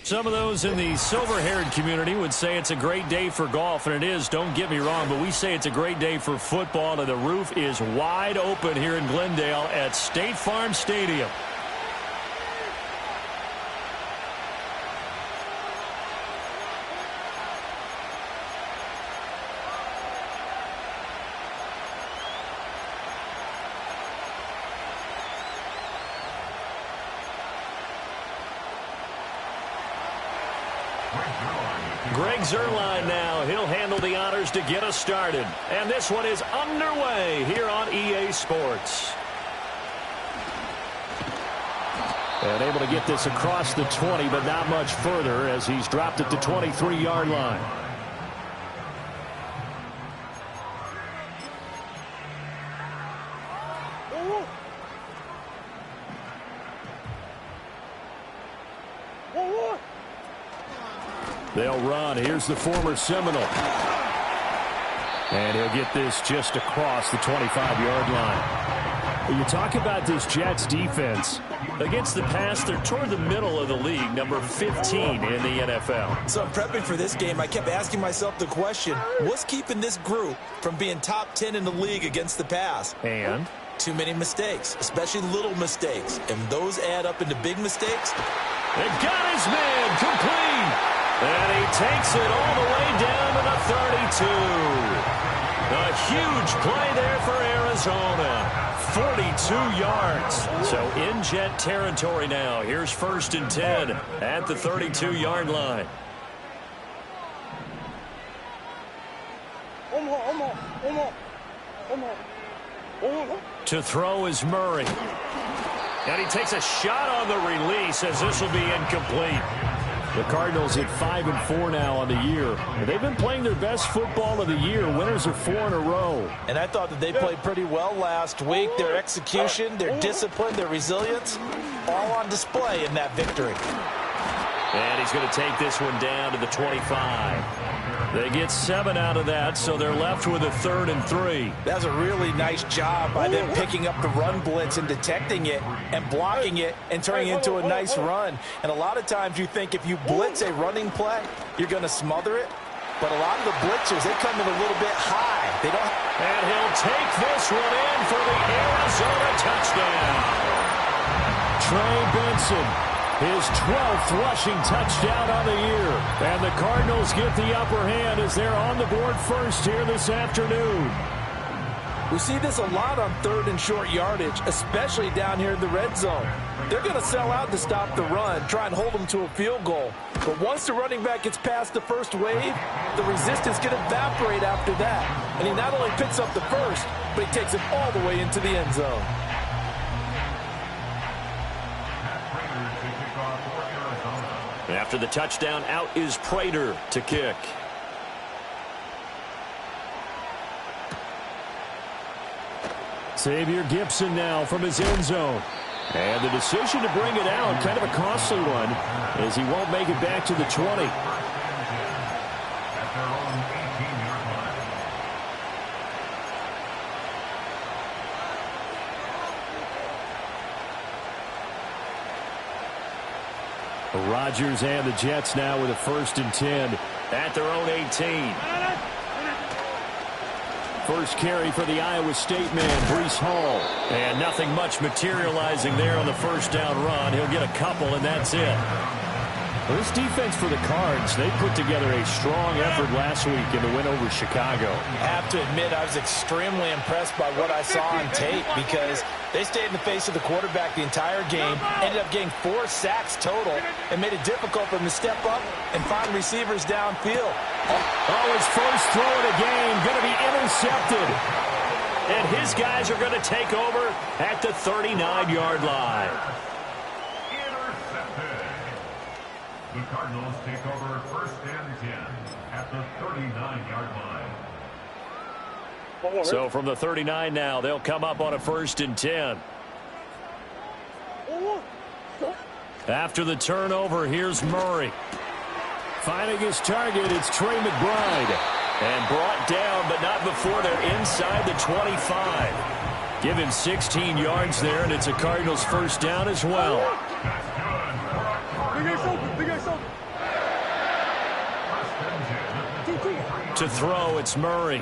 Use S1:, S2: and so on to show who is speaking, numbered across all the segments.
S1: Some of those in the silver-haired community would say it's a great day for golf, and it is, don't get me wrong, but we say it's a great day for football, and the roof is wide open here in Glendale at State Farm Stadium. Greg Zuerlein now. He'll handle the honors to get us started. And this one is underway here on EA Sports. And able to get this across the 20, but not much further as he's dropped at the 23-yard line. They'll run. Here's the former Seminole. And he'll get this just across the 25-yard line. When you talk about this Jets defense, against the pass, they're toward the middle of the league, number 15 in the NFL.
S2: So I'm prepping for this game. I kept asking myself the question, what's keeping this group from being top 10 in the league against the pass?
S1: And?
S2: Too many mistakes, especially little mistakes. And those add up into big mistakes.
S1: They've got his man complete. And he takes it all the way down to the 32. A huge play there for Arizona. 42 yards. So in Jet territory now. Here's 1st and 10 at the 32-yard line. To throw is Murray. And he takes a shot on the release as this will be incomplete. The Cardinals at 5-4 now on the year. They've been playing their best football of the year. Winners are 4 in a row.
S2: And I thought that they played pretty well last week. Their execution, their discipline, their resilience, all on display in that victory.
S1: And he's going to take this one down to the 25. They get 7 out of that, so they're left with a 3rd and 3.
S2: That was a really nice job by them picking up the run blitz and detecting it and blocking it and turning it into a nice run. And a lot of times you think if you blitz a running play, you're going to smother it. But a lot of the blitzers, they come in a little bit high. They don't.
S1: And he'll take this one in for the Arizona touchdown. Trey Benson. His 12th rushing touchdown on the year. And the Cardinals get the upper hand as they're on the board first here this afternoon.
S2: We see this a lot on 3rd and short yardage, especially down here in the red zone. They're going to sell out to stop the run, try and hold them to a field goal. But once the running back gets past the first wave, the resistance can evaporate after that. And he not only picks up the first, but he takes it all the way into the end zone.
S1: After the touchdown, out is Prater to kick. Xavier Gipson now from his end zone. And the decision to bring it out, kind of a costly one, as he won't make it back to the 20. Rodgers and the Jets now with a 1st and 10 at their own 18. First carry for the Iowa State man, Breece Hall. And nothing much materializing there on the first down run. He'll get a couple, and that's it. Well, this defense for the Cards, they put together a strong effort last week in the win over Chicago.
S2: I have to admit, I was extremely impressed by what I saw on tape because they stayed in the face of the quarterback the entire game, ended up getting 4 sacks total, and made it difficult for him to step up and find receivers downfield.
S1: Oh, his first throw of the game going to be intercepted. And his guys are going to take over at the 39-yard line.
S3: The Cardinals take over 1st and 10 at the 39-yard line.
S1: So from the 39 now, they'll come up on a 1st and 10. After the turnover, here's Murray. Finding his target, it's Trey McBride. And brought down, but not before they're inside the 25. Give him 16 yards there, and it's a Cardinals 1st down as well.
S3: That's good.
S1: To throw, it's Murray.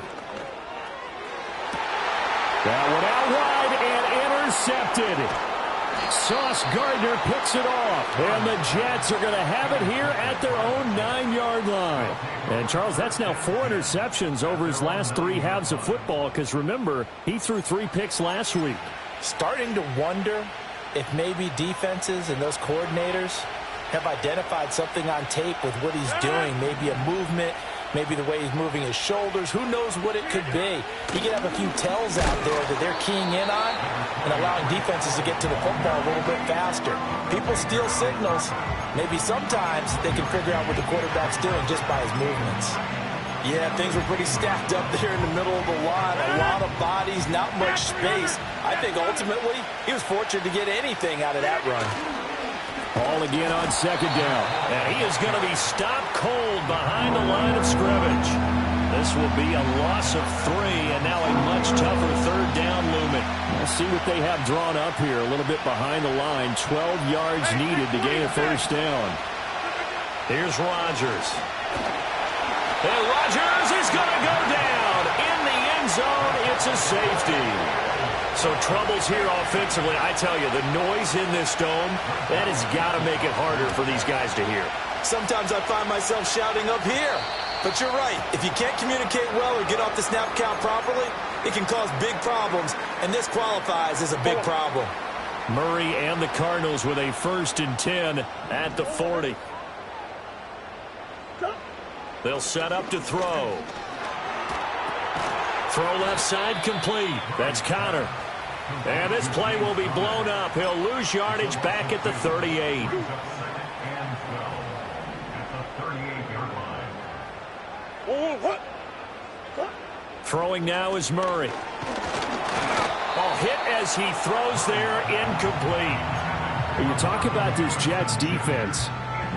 S1: That one out wide and intercepted. Sauce Gardner picks it off, and the Jets are going to have it here at their own 9-yard line. And, Charles, that's now 4 interceptions over his last 3 halves of football, because, remember, he threw 3 picks last week.
S2: Starting to wonder if maybe defenses and those coordinators have identified something on tape with what he's doing, maybe a movement, maybe the way he's moving his shoulders. Who knows what it could be? He could have a few tells out there that they're keying in on and allowing defenses to get to the football a little bit faster. People steal signals. Maybe sometimes they can figure out what the quarterback's doing just by his movements. Yeah, things were pretty stacked up there in the middle of the line. A lot of bodies, not much space. I think ultimately he was fortunate to get anything out of that run.
S1: Ball again on 2nd down. And he is going to be stopped cold behind the line of scrimmage. This will be a loss of 3, and now a much tougher 3rd down looming. We'll see what they have drawn up here. A little bit behind the line. 12 yards needed to gain a 1st down. Here's Rodgers. And Rodgers is going to go down. In the end zone, it's a safety. So troubles here offensively. I tell you, the noise in this dome, that has got to make it harder for these guys to hear.
S2: Sometimes I find myself shouting up here. But you're right. If you can't communicate well or get off the snap count properly, it can cause big problems, and this qualifies as a big problem.
S1: Murray and the Cardinals with a 1st and 10 at the 40. They'll set up to throw. Throw left side complete. That's Connor. And this play will be blown up. He'll lose yardage back at the 38. Throwing now is Murray. Oh, hit as he throws there, incomplete.
S4: When you talk about this Jets defense,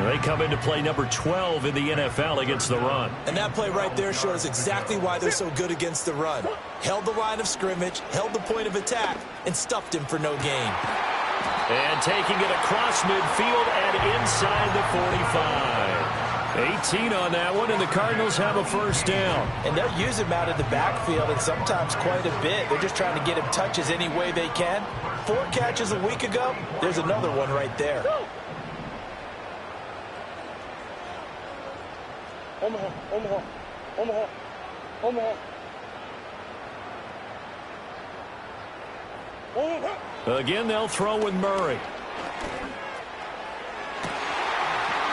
S1: they come into play number 12 in the NFL against the run.
S2: And that play right there shows exactly why they're so good against the run. Held the line of scrimmage, held the point of attack, and stuffed him for no gain.
S1: And taking it across midfield and inside the 45. 18 on that one, and the Cardinals have a 1st down.
S2: And they'll use him out of the backfield, and sometimes quite a bit. They're just trying to get him touches any way they can. 4 catches a week ago. There's another one right there.
S1: Again, they'll throw with Murray.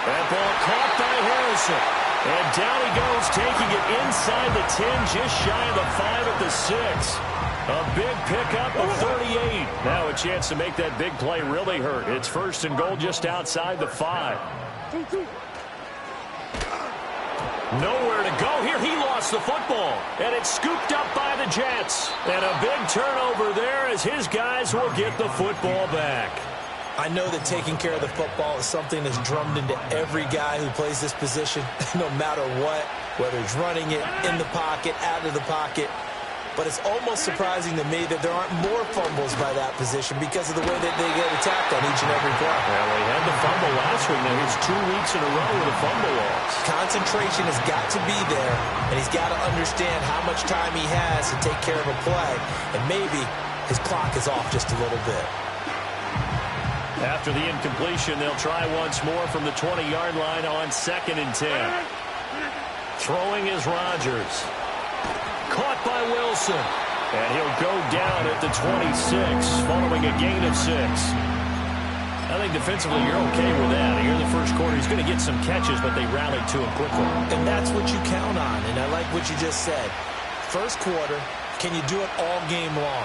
S1: That ball caught by Harrison. And down he goes, taking it inside the 10, just shy of the 5 at the 6. A big pickup of 38. Now a chance to make that big play really hurt. It's 1st and goal just outside the 5. Nowhere to go here. He lost the football. And it's scooped up by the Jets. And a big turnover there as his guys will get the football back.
S2: I know that taking care of the football is something that's drummed into every guy who plays this position, no matter what, whether it's running it, in the pocket, out of the pocket. But it's almost surprising to me that there aren't more fumbles by that position because of the way that they get attacked on each and every play.
S1: Well, they had the fumble last week. Now here's 2 weeks in a row with a fumble loss.
S2: Concentration has got to be there, and he's got to understand how much time he has to take care of a play. And maybe his clock is off just a little bit.
S1: After the incompletion, they'll try once more from the 20-yard line on 2nd and 10. Throwing is Rodgers. Caught by Wilson. And he'll go down at the 26, following a gain of 6. I think defensively you're okay with that. Here in the 1st quarter, he's going to get some catches, but they rallied to him quickly.
S2: And that's what you count on, and I like what you just said. 1st quarter, can you do it all game long?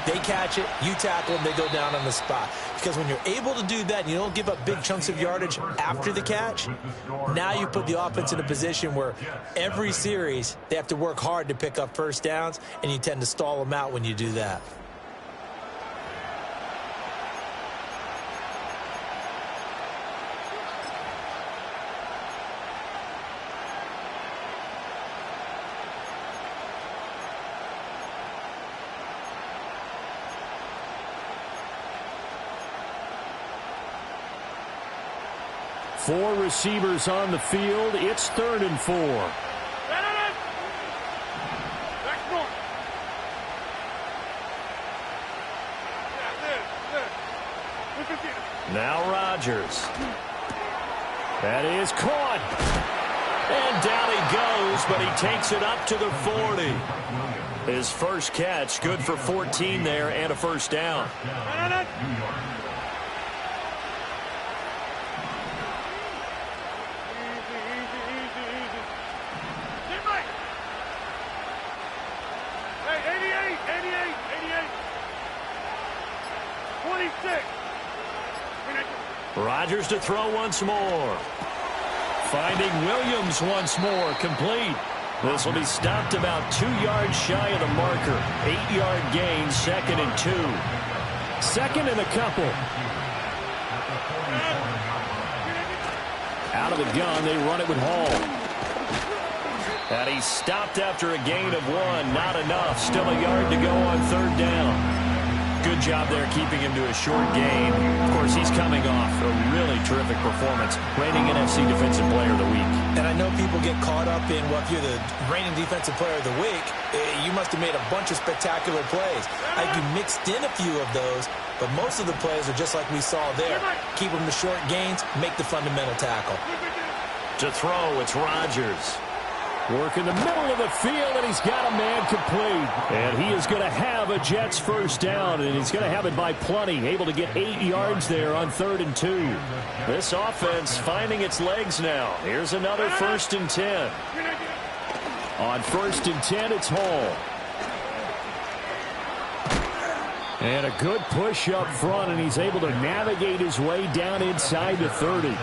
S2: They catch it, you tackle them, they go down on the spot. Because when you're able to do that and you don't give up big chunks of yardage after the catch, now you put the offense in a position where every series they have to work hard to pick up 1st downs, and you tend to stall them out when you do that.
S4: Four receivers on the field. It's 3rd and 4.
S1: Now Rodgers. That is caught. And down he goes, but he takes it up to the 40. His first catch, good for 14 there and a first down. Rodgers to throw once more. Finding Williams once more, complete. This will be stopped about 2 yards shy of the marker. 8-yard gain, 2nd and 2.
S4: 2nd and a couple.
S1: Out of the gun, they run it with Hall. And he's stopped after a gain of 1. Not enough. Still a yard to go on 3rd down. Good job there keeping him to a short gain. Of course, he's coming off a really terrific performance. Reigning NFC Defensive Player of the Week.
S2: And I know people get caught up in, well, if you're the reigning Defensive Player of the Week, you must have made a bunch of spectacular plays. I think you mixed in a few of those, but most of the plays are just like we saw there. Keep them to short gains, make the fundamental tackle.
S1: To throw, it's Rodgers.
S4: Work in the middle of the field, and he's got a man complete. And he is going to have a Jets first down, and he's going to have it by plenty. Able to get 8 yards there on 3rd and 2.
S1: This offense finding its legs now. Here's another 1st and 10.
S4: On 1st and 10, it's Hall. And a good push up front, and he's able to navigate his way down inside the 30.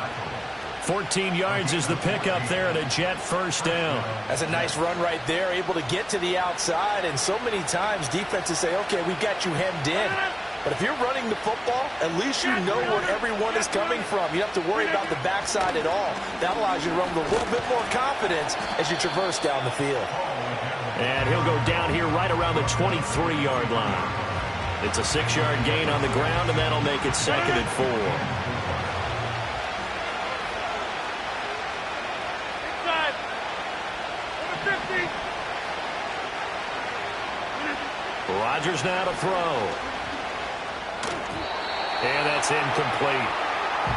S1: 14 yards is the pickup there at a Jet first down.
S2: That's a nice run right there, able to get to the outside. And so many times defenses say, okay, we've got you hemmed in. But if you're running the football, at least you know where everyone is coming from. You don't have to worry about the backside at all. That allows you to run with a little bit more confidence as you traverse down the field.
S1: And he'll go down here right around the 23-yard line. It's a 6-yard gain on the ground, and that'll make it 2nd and 4. Rodgers now to throw. And that's incomplete.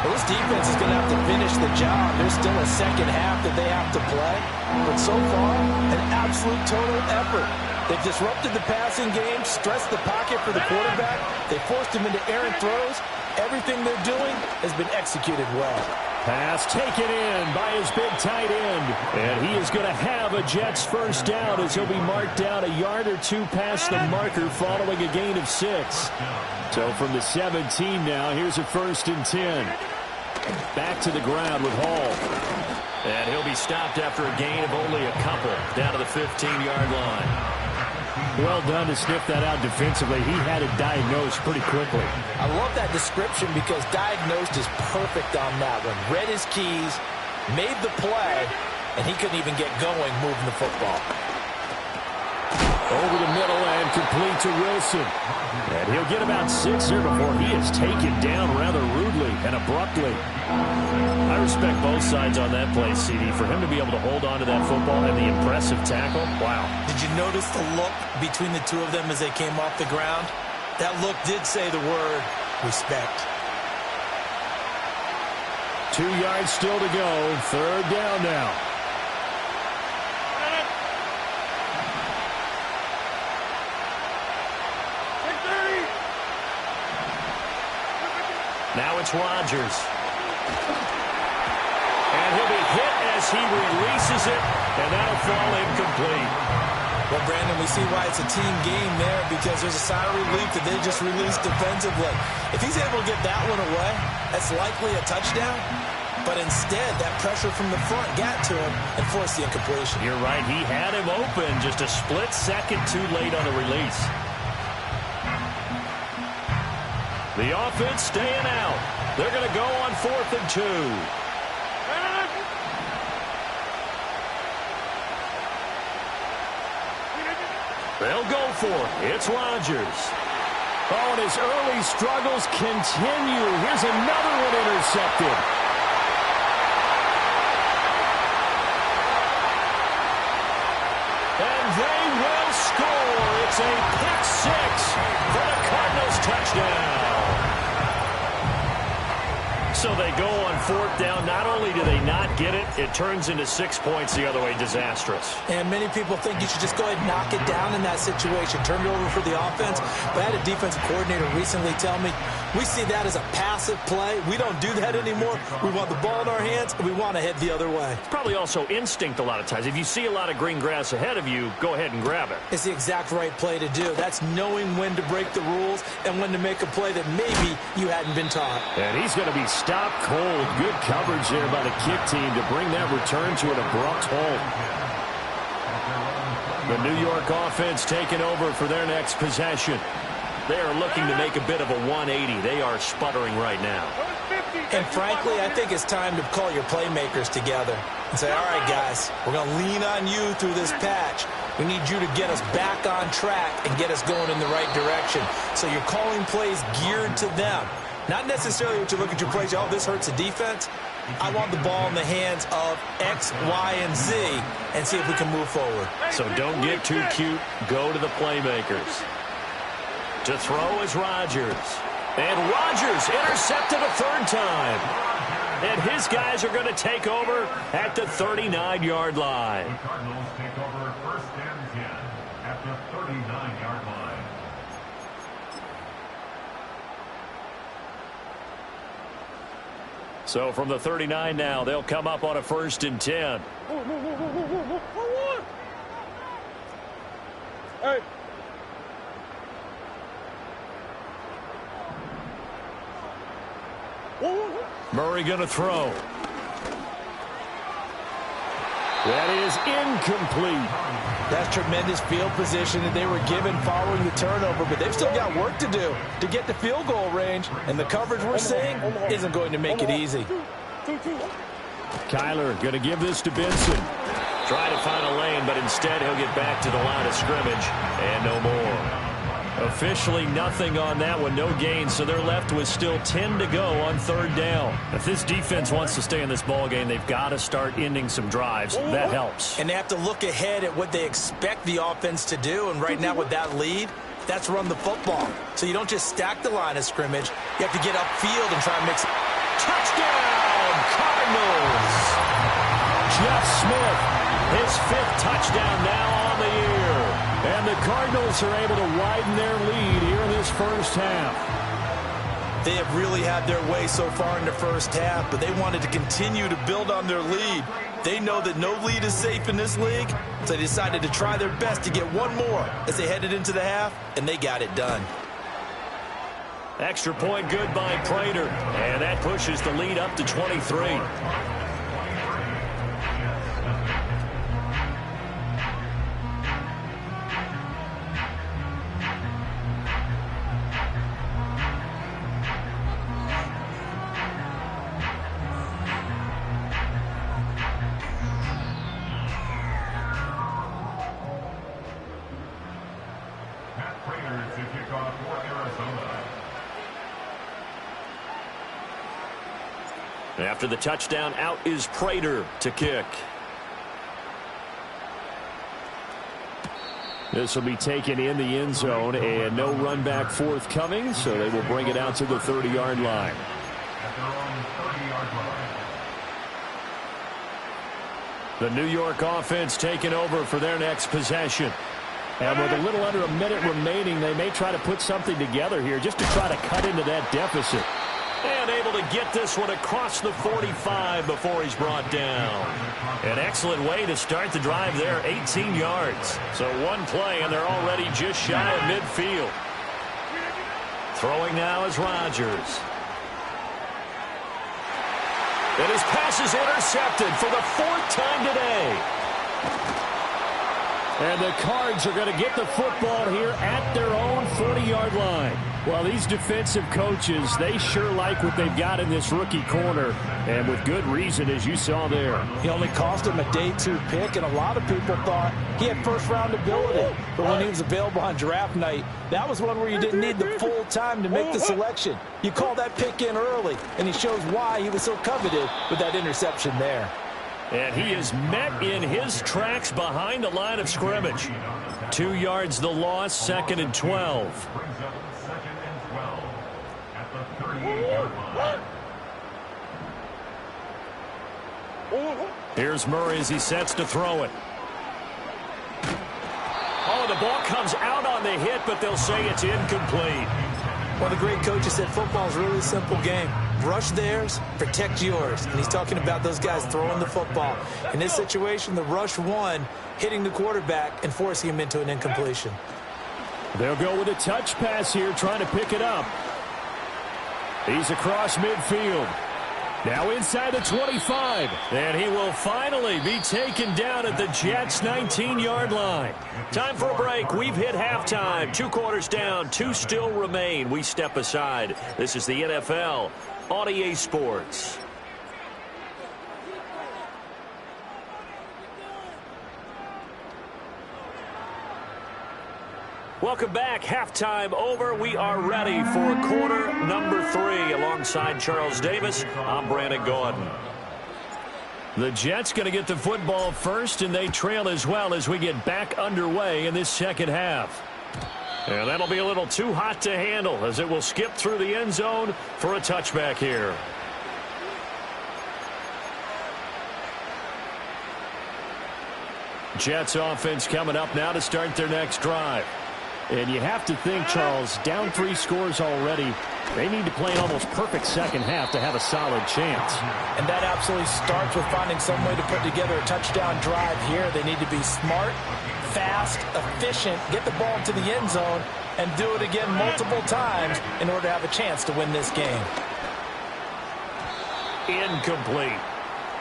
S2: Well, this defense is going to have to finish the job. There's still a second half that they have to play. But so far, an absolute total effort. They've disrupted the passing game, stressed the pocket for the quarterback. They forced him into errant throws. Everything they're doing has been executed well.
S4: Pass taken in by his big tight end. And he is going to have a Jets first down as he'll be marked down a yard or 2 past the marker following a gain of 6. So from the 17 now, here's a 1st and 10. Back to the ground with Hall.
S1: And he'll be stopped after a gain of only a couple down to the 15-yard line.
S4: Well done to sniff that out defensively. He had it diagnosed pretty quickly.
S2: I love that description because diagnosed is perfect on that one. Read his keys, made the play, and he couldn't even get going moving the football.
S4: Over the middle and complete to Wilson. And he'll get about 6 here before he is taken down rather rudely and abruptly.
S1: I respect both sides on that play, CD. For him to be able to hold on to that football and the impressive tackle, wow.
S2: Did you notice the look between the two of them as they came off the ground? That look did say the word respect.
S4: 2 yards still to go. 3rd down now.
S1: Now it's Rodgers. And he'll be hit as he releases it, and that'll fall incomplete.
S2: Well, Brandon, we see why it's a team game there because there's a sigh of relief that they just released defensively. If he's able to get that one away, that's likely a touchdown. But instead, that pressure from the front got to him and forced the incompletion.
S1: You're right. He had him open just a split second too late on the release. The offense staying out. They're going to go on 4th and 2. They'll go for it. It's Rodgers.
S4: Oh, and his early struggles continue. Here's another one intercepted.
S1: And they will score. It's a pick 6 for the Cardinals touchdown. So they go on 4th down. Not only do they not get it, it turns into 6 points the other way. Disastrous.
S2: And many people think you should just go ahead and knock it down in that situation. Turn it over for the offense. But I had a defensive coordinator recently tell me, we see that as a passive play. We don't do that anymore. We want the ball in our hands, and we want to head the other way.
S1: It's probably also instinct a lot of times. If you see a lot of green grass ahead of you, go ahead and grab it.
S2: It's the exact right play to do. That's knowing when to break the rules and when to make a play that maybe you hadn't been taught.
S4: And he's going to be stopped cold. Good coverage there by the kick team to bring that return to an abrupt halt. The New York offense taking over for their next possession. They are looking to make a bit of a 180. They are sputtering right now.
S2: And frankly, I think it's time to call your playmakers together and say, all right, guys, we're going to lean on you through this patch. We need you to get us back on track and get us going in the right direction. So you're calling plays geared to them. Not necessarily what you look at your plays, oh, this hurts the defense. I want the ball in the hands of X, Y, and Z and see if we can move forward.
S1: So don't get too cute. Go to the playmakers. To throw is Rodgers. And Rodgers intercepted a 3rd time. And his guys are going to take over at the 39-yard line.
S3: The Cardinals take over 1st and 10 at the 39-yard line.
S1: So from the 39 now, they'll come up on a 1st and 10.
S5: Hey.
S1: Murray going to throw. That is incomplete.
S2: That's tremendous field position that they were given following the turnover, but they've still got work to do to get to field goal range, and the coverage we're seeing isn't going to make it easy.
S4: Kyler going to give this to Benson.
S1: Try to find a lane, but instead he'll get back to the line of scrimmage, and no more. Officially nothing on that one, no gain, so they're left with still 10 to go on 3rd down. If this defense wants to stay in this ballgame, they've got to start ending some drives. That helps.
S2: And they have to look ahead at what they expect the offense to do, and right now with that lead, that's run the football. So you don't just stack the line of scrimmage. You have to get upfield and try and mix it.
S1: Touchdown, Cardinals! Jeff Smith, his 5th touchdown now on the year.
S4: And the Cardinals are able to widen their lead here in this 1st half.
S2: They have really had their way so far in the 1st half, but they wanted to continue to build on their lead. They know that no lead is safe in this league, so they decided to try their best to get one more as they headed into the half, and they got it done.
S1: Extra point good by Prater, and that pushes the lead up to 23. After the touchdown, out is Prater to kick.
S4: This will be taken in the end zone, and no run back forthcoming, so they will bring it out to the 30-yard line.
S3: At their own 30-yard line.
S4: The New York offense taking over for their next possession. And with a little under a minute remaining, they may try to put something together here just to try to cut into that deficit.
S1: And able to get this one across the 45 before he's brought down. An excellent way to start the drive there, 18 yards. So one play, and they're already just shy of midfield. Throwing now is Rodgers. And his pass is intercepted for the 4th time today.
S4: And the Cards are going to get the football here at their own 40-yard line. Well, these defensive coaches, they sure like what they've got in this rookie corner, and with good reason, as you saw there.
S2: He only cost him a day 2 pick, and a lot of people thought he had first-round ability. But when he was available on draft night, that was one where you didn't need the full time to make the selection. You call that pick in early, and he shows why he was so coveted with that interception there.
S1: And he is met in his tracks behind the line of scrimmage. 2 yards the loss, 2nd and 12.
S3: Brings up 2nd and 12 at the 38-yard line.
S4: Here's Murray as he sets to throw it. Oh, the ball comes out on the hit, but they'll say it's incomplete.
S2: One of the great coaches said football is really a simple game. Rush theirs, protect yours. And he's talking about those guys throwing the football. In this situation, the rush one, hitting the quarterback and forcing him into an incompletion.
S4: They'll go with a touch pass here, trying to pick it up. He's across midfield. Now inside the 25. And he will finally be taken down at the Jets' 19-yard line. Time for a break. We've hit halftime. 2 quarters down. 2 still remain. We step aside. This is the NFL on EA Sports. Welcome back. Halftime over. We are ready for quarter number 3. Alongside Charles Davis, I'm Brandon Gordon. The Jets going to get the football first, and they trail as well as we get back underway in this second half. And that'll be a little too hot to handle as it will skip through the end zone for a touchback here. Jets offense coming up now to start their next drive. And you have to think, Charles, down 3 scores already. They need to play an almost perfect second half to have a solid chance.
S2: And that absolutely starts with finding some way to put together a touchdown drive here. They need to be smart, fast, efficient, get the ball into the end zone, and do it again multiple times in order to have a chance to win this game.
S4: Incomplete.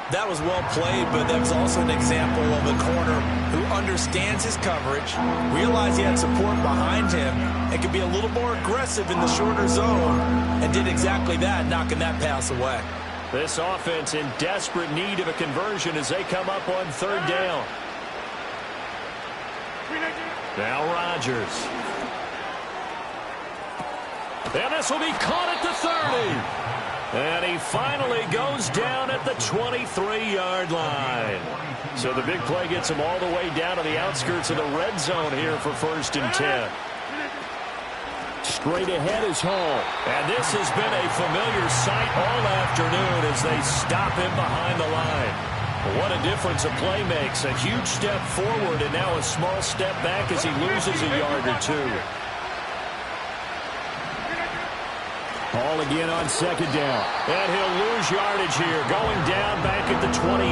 S2: That was well played, but that was also an example of a corner who understands his coverage, realized he had support behind him, and could be a little more aggressive in the shorter zone, and did exactly that, knocking that pass away.
S4: This offense in desperate need of a conversion as they come up on 3rd down. Now Rodgers. And this will be caught at the 30. And he finally goes down at the 23-yard line. So the big play gets him all the way down to the outskirts of the red zone here for 1st and 10. Straight ahead is Hall. And this has been a familiar sight all afternoon as they stop him behind the line. What a difference a play makes. A huge step forward and now a small step back as he loses a yard or 2. Hall again on 2nd down. And he'll lose yardage here. Going down back at the 28.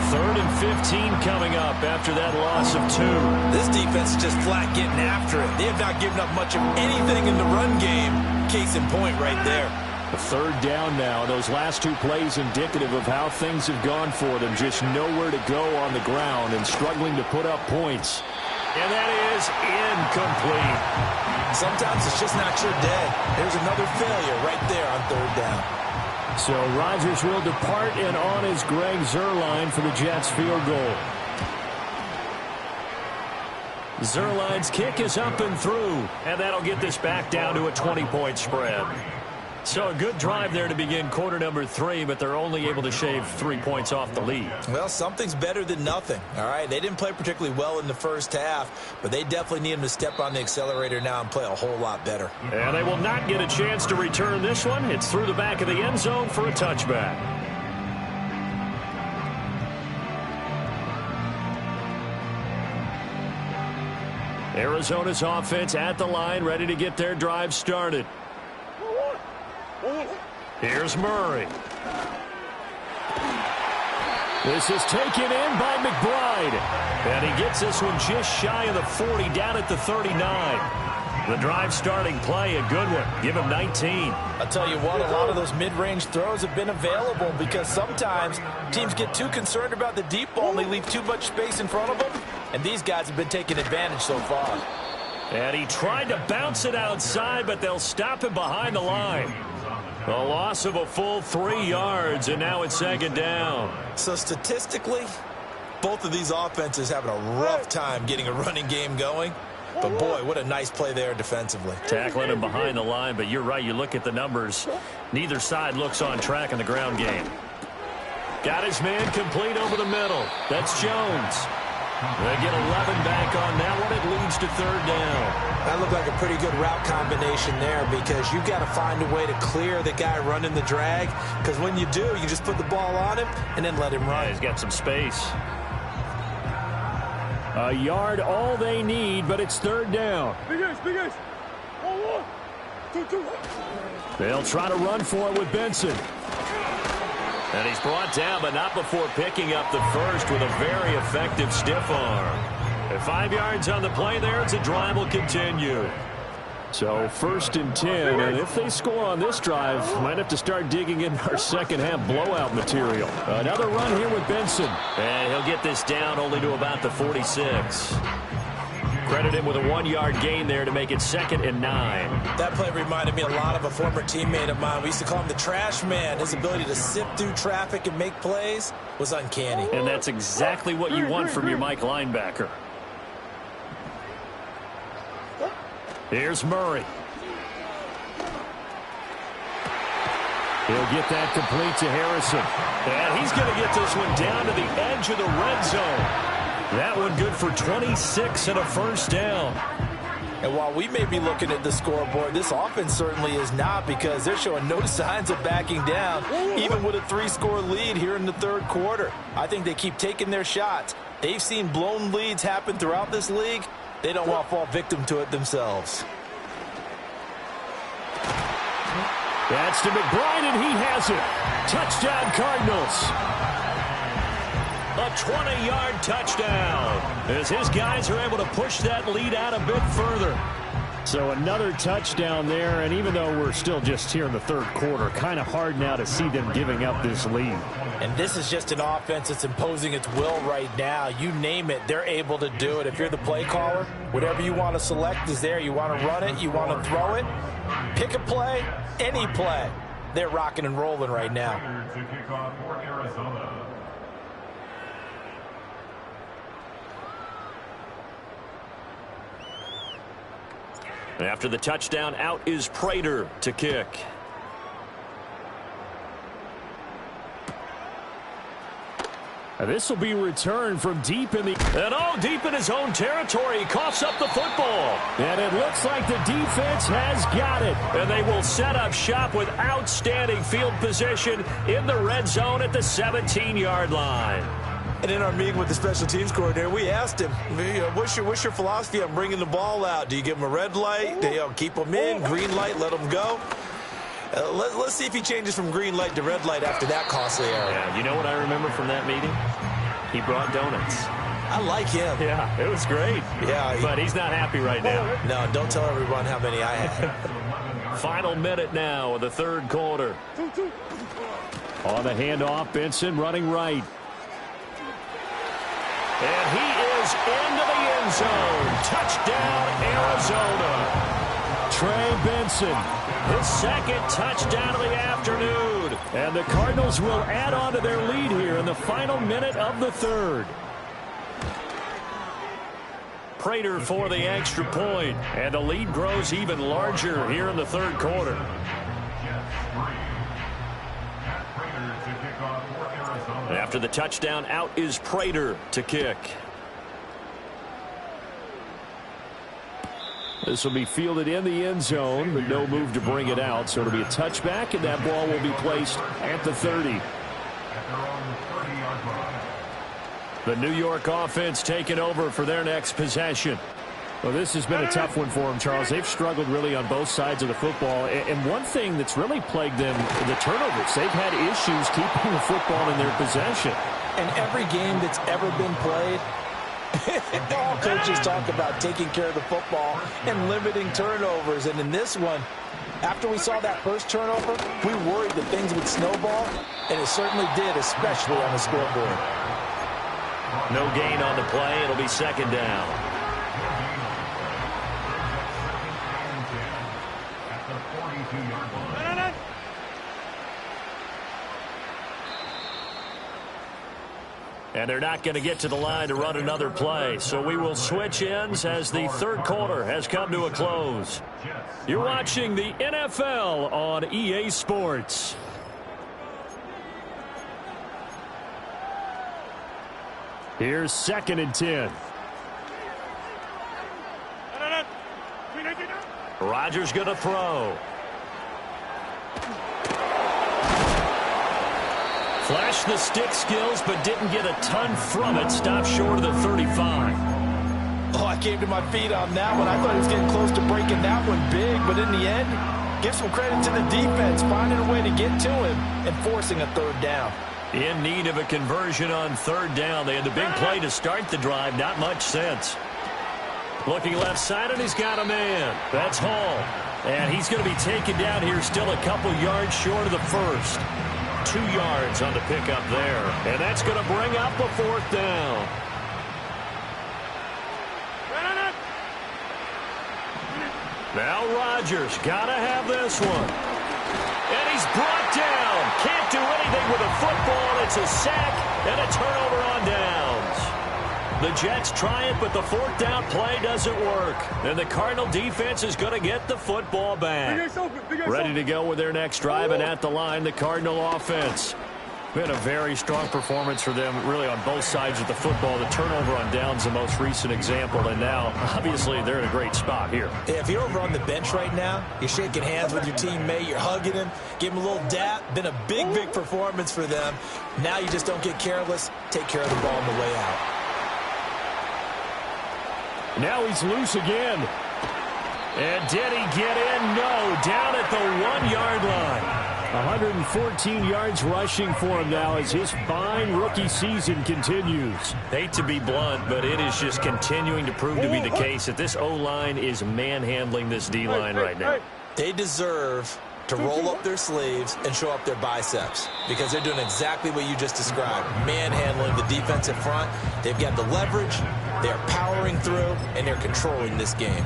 S4: 3rd and 15 coming up after that loss of 2.
S2: This defense is just flat getting after it. They have not given up much of anything in the run game. Case in point right there.
S4: A 3rd down now. Those last 2 plays indicative of how things have gone for them. Just nowhere to go on the ground and struggling to put up points. And that is incomplete.
S2: Sometimes it's just not your day. There's another failure right there on 3rd down.
S4: So Rodgers will depart, and on is Greg Zuerlein for the Jets field goal. Zuerlein's kick is up and through, and that'll get this back down to a 20-point spread. So a good drive there to begin quarter number 3, but they're only able to shave 3 points off the lead.
S2: Well, something's better than nothing, all right? They didn't play particularly well in the first half, but they definitely need them to step on the accelerator now and play a whole lot better.
S4: And they will not get a chance to return this one. It's through the back of the end zone for a touchback. Arizona's offense at the line, ready to get their drive started. Here's Murray. This is taken in by McBride. And he gets this one just shy of the 40, down at the 39. The drive starting play, a good one. Give him 19.
S2: I'll tell you what, a lot of those mid-range throws have been available because sometimes teams get too concerned about the deep ball and they leave too much space in front of them. And these guys have been taking advantage so far.
S4: And he tried to bounce it outside, but they'll stop him behind the line. A loss of a full 3 yards, and now it's 2nd down.
S2: So statistically, both of these offenses having a rough time getting a running game going. But boy, what a nice play there defensively.
S4: Tackling him behind the line, but you're right, you look at the numbers. Neither side looks on track in the ground game. Got his man complete over the middle. That's Jones.
S1: They get 11 back on that one. It leads to third down.
S2: That looked like a pretty good route combination there because you've got to find a way to clear the guy running the drag, because when you do, you just put the ball on him and then let him run.
S1: Yeah, he's got some space.
S4: A yard all they need, but it's third down.
S5: Big guys. 1, 2, 2.
S4: They'll try to run for it with Benson.
S1: And he's brought down, but not before picking up the first with a very effective stiff arm. At 5 yards on the play there, it's a drive will continue.
S4: So 1st and 10, and if they score on this drive, might have to start digging in our second half blowout material. Another run here with Benson.
S1: And he'll get this down only to about the 46. Credit him with a 1-yard gain there to make it 2nd and 9.
S2: That play reminded me a lot of a former teammate of mine. We used to call him the trash man. His ability to sift through traffic and make plays was uncanny.
S4: And that's exactly what you want from your Mike linebacker. Here's Murray. He'll get that complete to Harrison.
S1: And he's going to get this one down to the edge of the red zone.
S4: That one good for 26 and a first down.
S2: And while we may be looking at the scoreboard, this offense certainly is not, because they're showing no signs of backing down, even with a 3-score lead here in the third quarter. I think they keep taking their shots. They've seen blown leads happen throughout this league. They don't want to fall victim to it themselves.
S4: That's to McBride, and he has it. Touchdown, Cardinals.
S1: A 20-yard touchdown as his guys are able to push that lead out a bit further.
S4: So another touchdown there, and even though we're still just here in the third quarter, kind of hard now to see them giving up this lead.
S2: And this is just an offense that's imposing its will right now. You name it, they're able to do it. If you're the play caller, whatever you want to select is there. You want to run it, you want to throw it, pick a play, any play. They're rocking and rolling right now.
S3: To kick off for Arizona.
S1: After the touchdown, out is Prater to kick.
S4: This will be returned from deep in the...
S1: And all deep in his own territory. He coughs up the football.
S4: And it looks like the defense has got it.
S1: And they will set up shop with outstanding field position in the red zone at the 17-yard line.
S2: And in our meeting with the special teams coordinator, we asked him, what's your philosophy on bringing the ball out? Do you give him a red light? Do you keep him in? Green light, let him go? Let's see if he changes from green light to red light after that costly error.
S1: Yeah, you know what I remember from that meeting? He brought donuts.
S2: I like him.
S1: Yeah, it was great.
S2: Yeah,
S1: but he's not happy right now.
S2: No, don't tell everyone how many I had.
S1: Final minute now of the third quarter.
S4: On the handoff, Benson running right.
S1: And he is into the end zone. Touchdown, Arizona.
S4: Trey Benson.
S1: His second touchdown of the afternoon.
S4: And the Cardinals will add on to their lead here in the final minute of the third.
S1: Prater for the extra point. And the lead grows even larger here in the third quarter. After the touchdown, out is Prater to kick.
S4: This will be fielded in the end zone, but no move to bring it out. So it'll be a touchback, and that ball will be placed at the 30. The New York offense taking over for their next possession. Well, this has been a tough one for them, Charles. They've struggled really on both sides of the football. And one thing that's really plagued them, the turnovers. They've had issues keeping the football in their possession.
S2: And every game that's ever been played, all coaches talk about taking care of the football and limiting turnovers. And in this one, after we saw that first turnover, we worried that things would snowball, and it certainly did, especially on the scoreboard.
S1: No gain on the play. It'll be second down. And they're not going to get to the line to run another play. So we will switch ends as the third quarter has come to a close. You're watching the NFL on EA Sports.
S4: Here's 2nd and 10.
S1: Rodgers going to throw. Flashed the stick skills, but didn't get a ton from it. Stopped short of the 35.
S2: Oh, I came to my feet on that one. I thought he was getting close to breaking that one big, but in the end, give some credit to the defense, finding a way to get to him and forcing a 3rd down.
S1: In need of a conversion on 3rd down. They had the big play to start the drive. Not much sense. Looking left side, and he's got a man. That's Hall. And he's going to be taken down here, still a couple yards short of the first. 2 yards on the pickup there. And that's going to bring up a 4th down. Now Rodgers got to have this one. And he's brought down. Can't do anything with a football. It's a sack and a turnover on downs. The Jets try it, but the 4th down play doesn't work. And the Cardinal defense is going to get the football back. Ready to go with their next drive, and at the line, the Cardinal offense. Been a very strong performance for them, really, on both sides of the football. The turnover on downs, the most recent example, and now, obviously, they're in a great spot here.
S2: Yeah, if you're over on the bench right now, you're shaking hands with your teammate, you're hugging him, give him a little dap. Been a big, big performance for them. Now you just don't get careless. Take care of the ball on the way out.
S4: Now he's loose again. And did he get in? No, down at the 1-yard line. 114 yards rushing for him now as his fine rookie season continues.
S1: Hate to be blunt, but it is just continuing to prove to be the case that this O-line is manhandling this D-line right now.
S2: They deserve to roll up their sleeves and show up their biceps because they're doing exactly what you just described, manhandling the defensive front. They've got the leverage, they're powering through, and they're controlling this game.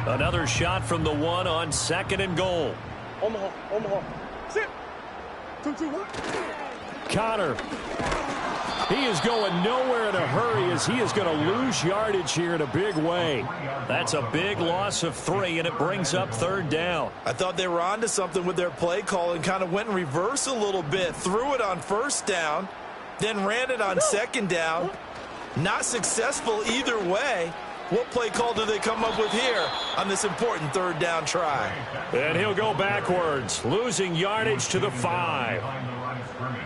S1: Another shot from the 1 on 2nd and goal.
S5: Omaha. Sit. 2-2-1.
S4: Connor. He is going nowhere in a hurry as he is going to lose yardage here in a big way.
S1: That's a big loss of 3, and it brings up 3rd down.
S2: I thought they were onto something with their play call and kind of went in reverse a little bit. Threw it on 1st down, then ran it on 2nd down. Not successful either way. What play call do they come up with here on this important 3rd down try?
S1: And he'll go backwards, losing yardage to the 5.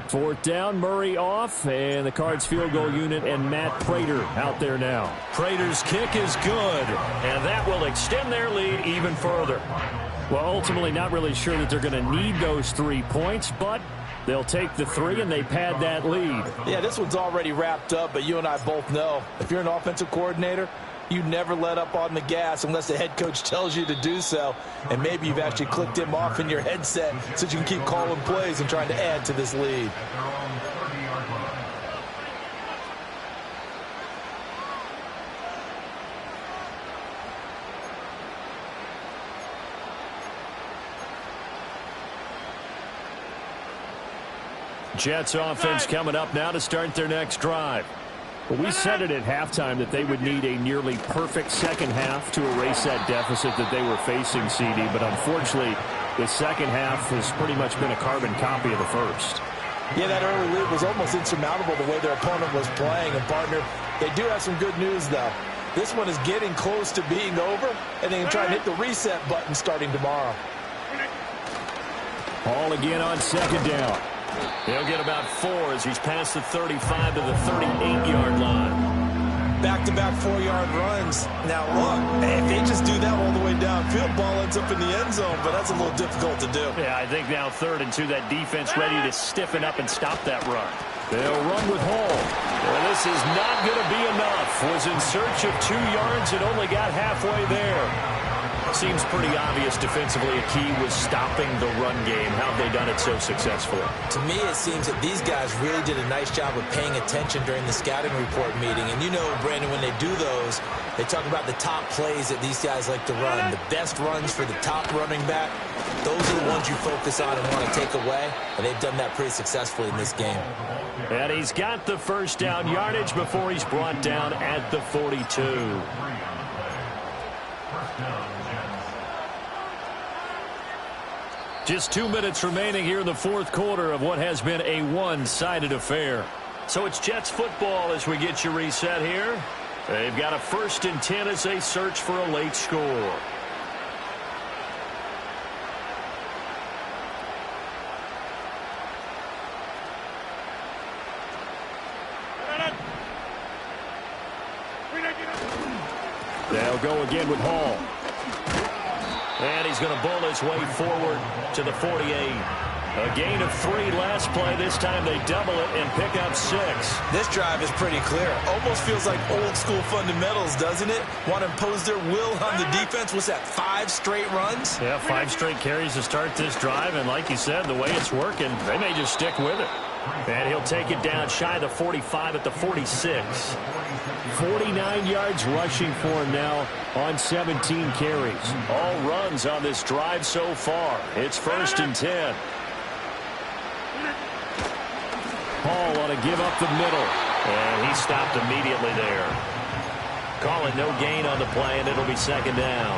S4: 4th down, Murray off, and the Cards field goal unit and Matt Prater out there now.
S1: Prater's kick is good, and that will extend their lead even further.
S4: Well, ultimately not really sure that they're going to need those 3 points, but they'll take the 3 and they pad that lead.
S2: Yeah, this one's already wrapped up, but you and I both know if you're an offensive coordinator, you never let up on the gas unless the head coach tells you to do so. And maybe you've actually clicked him off in your headset so you can keep calling plays and trying to add to this lead.
S1: Jets offense coming up now to start their next drive.
S4: Well, we said it at halftime that they would need a nearly perfect second half to erase that deficit that they were facing, CD. But unfortunately, the second half has pretty much been a carbon copy of the first.
S2: Yeah, that early lead was almost insurmountable the way their opponent was playing. And, partner, they do have some good news, though. This one is getting close to being over, and they can try and hit the reset button starting tomorrow.
S4: Hall again on 2nd down.
S1: He'll get about 4 as he's past the 35 to the 38-yard line.
S2: Back-to-back 4-yard runs. Now, look, if they just do that all the way downfield, ball ends up in the end zone, but that's a little difficult to do.
S1: Yeah, I think now 3rd and 2, that defense ready to stiffen up and stop that run.
S4: They'll run with Hall.
S1: Well, this is not going to be enough. Was in search of 2 yards and only got halfway there. Seems pretty obvious defensively a key was stopping the run game. How have they done it so successfully?
S2: To me, it seems that these guys really did a nice job of paying attention during the scouting report meeting. And you know, Brandon, when they do those, they talk about the top plays that these guys like to run. The best runs for the top running back, those are the ones you focus on and want to take away. And they've done that pretty successfully in this game.
S1: And he's got the 1st down yardage before he's brought down at the 42.
S4: Just 2 minutes remaining here in the fourth quarter of what has been a one-sided affair. So it's Jets football as we get you reset here. They've got a 1st and 10 as they search for a late score. They'll go again with Hall. And he's going to bull his way forward to the 48. A gain of 3 last play. This time they double it and pick up 6.
S2: This drive is pretty clear. Almost feels like old school fundamentals, doesn't it? Want to impose their will on the defense. What's that, 5 straight runs?
S4: Yeah, 5 straight carries to start this drive. And like you said, the way it's working, they may just stick with it. And he'll take it down shy of the 45 at the 46. 49 yards rushing for him now on 17 carries. All runs on this drive so far. It's 1st and 10. Hall ought to give up the middle. And he stopped immediately there. Call it no gain on the play, and it'll be 2nd down.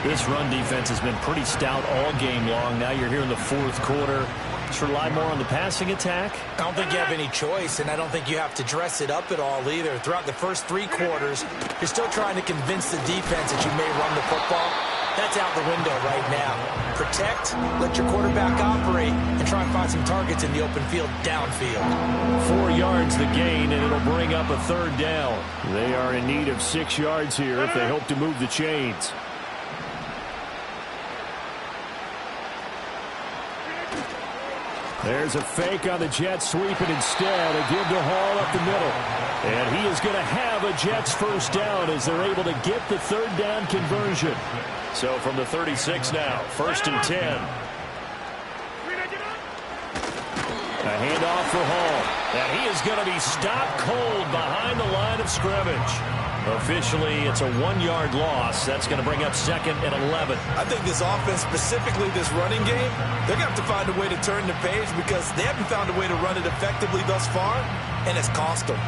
S4: This run defense has been pretty stout all game long. Now you're here in the fourth quarter. Just rely more on the passing attack.
S2: I don't think you have any choice, and I don't think you have to dress it up at all either. Throughout the first 3 quarters, you're still trying to convince the defense that you may run the football. That's out the window right now. Protect, let your quarterback operate, and try and find some targets in the open field downfield.
S4: 4 yards the gain, and it'll bring up a 3rd down. They are in need of 6 yards here if they hope to move the chains. There's a fake on the Jets sweep, and instead a give to Hall up the middle. And he is going to have a Jets 1st down as they're able to get the 3rd down conversion. So from the 36 now, 1st and 10. A handoff for Hall. And he is going to be stopped cold behind the line of scrimmage. Officially, it's a 1-yard loss. That's going to bring up 2nd and 11.
S2: I think this offense, specifically this running game, they're going to have to find a way to turn the page because they haven't found a way to run it effectively thus far, and it's cost them.